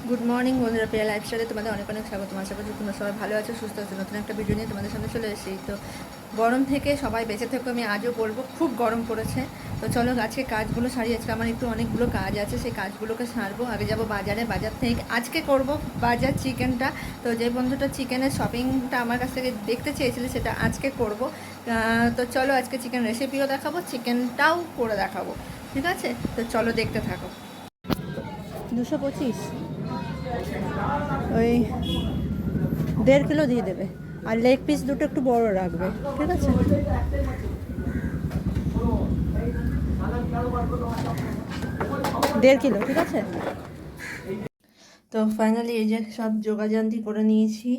Good morning বন্ধুরা, প্রিয়া লাইফস্টাইলে তোমাদের অনেক অনেক স্বাগত। আশা করছি তোমরা সবাই ভালো আছো, সুস্থ আছো। নতুন একটা ভিডিও নিয়ে তোমাদের সামনে চলে এসেছি। তো গরম থেকে সবাই বেঁচে থেকো, আমি আজও বলবো, খুব গরম পড়েছে। তো চলো আজকে কাজগুলো সারি। আজকে আমার একটু অনেকগুলো কাজ আছে, সেই কাজগুলোকে সারবো। আগে যাব বাজারে, বাজার থেকে আজকে করব বাজার চিকেনটা। তো যে বন্ধুটা চিকেনের শপিংটা আমার কাছ থেকে দেখতে চেয়েছিলে, সেটা আজকে করব। তো চলো আজকে চিকেন রেসিপিও দেখাবো, চিকেনটাও করে দেখাবো, ঠিক আছে? তো চলো দেখতে থাকো। 225 ওই 1.5 কিলো দিয়ে দেবে, আর লেগ পিস দুটো একটু বড় রাখবে, ঠিক আছে? 1.5 কিলো, ঠিক আছে? তো ফাইনালি এই যে সব জোগাড়যন্ত্র করে নিয়েছি।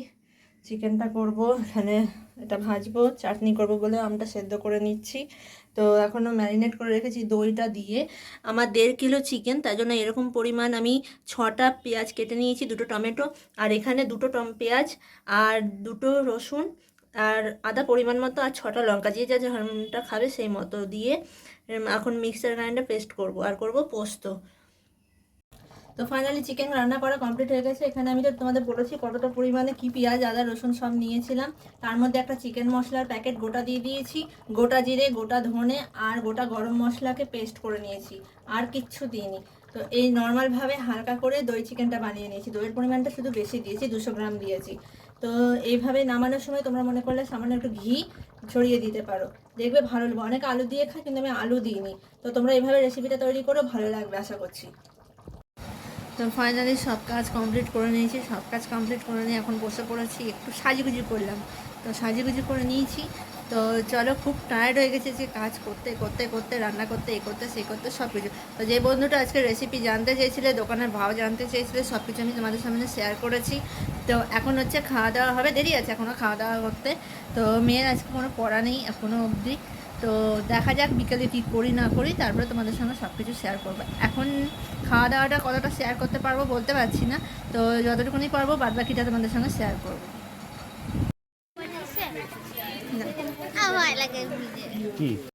চিকেনটা করব, এখানে এটা ভাজবো, চাটনি করব বলে আমটা সেদ্ধ করে নিচ্ছি। তো এখনও ম্যারিনেট করে রেখেছি দইটা দিয়ে। আমার 1.5 কিলো চিকেন, তাই জন্য এরকম পরিমাণ আমি 6টা পেঁয়াজ কেটে নিয়েছি, 2টো টমেটো, আর এখানে 2টো পেঁয়াজ, আর 2টো রসুন, আর আদা পরিমাণ মতো, আর 6টা লঙ্কা, যে যা ঝালটা খাবে সেই মতো দিয়ে এখন মিক্সার গ্রাইন্ডার পেস্ট করব। আর করব পোস্ত। তো ফাইনালি চিকেন রান্না করা কমপ্লিট হয়ে গেছে। এখানে আমি তো তোমাদের বলেছি কতটা পরিমাণে কি পেঁয়াজ, আদা, রসুন সব নিয়েছিলাম। তার মধ্যে একটা চিকেন মশলার প্যাকেট গোটা দিয়ে দিয়েছি, গোটা জিরে, গোটা ধনে আর গোটা গরম মশলাকে পেস্ট করে নিয়েছি, আর কিচ্ছু দিইনি। তো এই নর্মালভাবে হালকা করে দই চিকেনটা বানিয়ে নিয়েছি। দইয়ের পরিমাণটা শুধু বেশি দিয়েছি, 200 গ্রাম দিয়েছি। তো এইভাবে নামানোর সময় তোমরা মনে করলে সামান্য একটু ঘি ছড়িয়ে দিতে পারো, দেখবে ভালো লাগবে। অনেকে আলু দিয়ে খায়, কিন্তু আমি আলু দিইনি। তো তোমরা এইভাবে রেসিপিটা তৈরি করো, ভালো লাগবে আশা করছি। তো ফাইনালি সব কাজ কমপ্লিট করে নিয়েছি। সব কাজ কমপ্লিট করে নিয়ে এখন বসে পড়েছি, একটু সাজুগুজু করলাম। তো সাজুগুজু করে নিয়েছি। তো চলো, খুব টায়ার্ড হয়ে গেছে যে কাজ করতে করতে করতে, রান্না করতে, এই করতে সেই করতে, সব কিছু। তো যে বন্ধুটা আজকে রেসিপি জানতে চেয়েছিলে, দোকানের ভাও জানতে চেয়েছিলে, সব কিছু আমি তোমাদের সামনে শেয়ার করেছি। তো এখন হচ্ছে খাওয়া দাওয়া হবে, দেরি আছে এখনও খাওয়া দাওয়া করতে। তো মেয়ের আজকে কোনো পড়া নেই এখনও অবধি। তো দেখা যাক বিকেলে কী করি না করি, তারপরে তোমাদের সঙ্গে সব কিছু শেয়ার করবো। এখন খাওয়া দাওয়াটা কতটা শেয়ার করতে পারবো বলতে পারছি না। তো যতটুকুনি পারবো বাদবাকিটা তোমাদের সঙ্গে শেয়ার করবো। আমার লাগে কি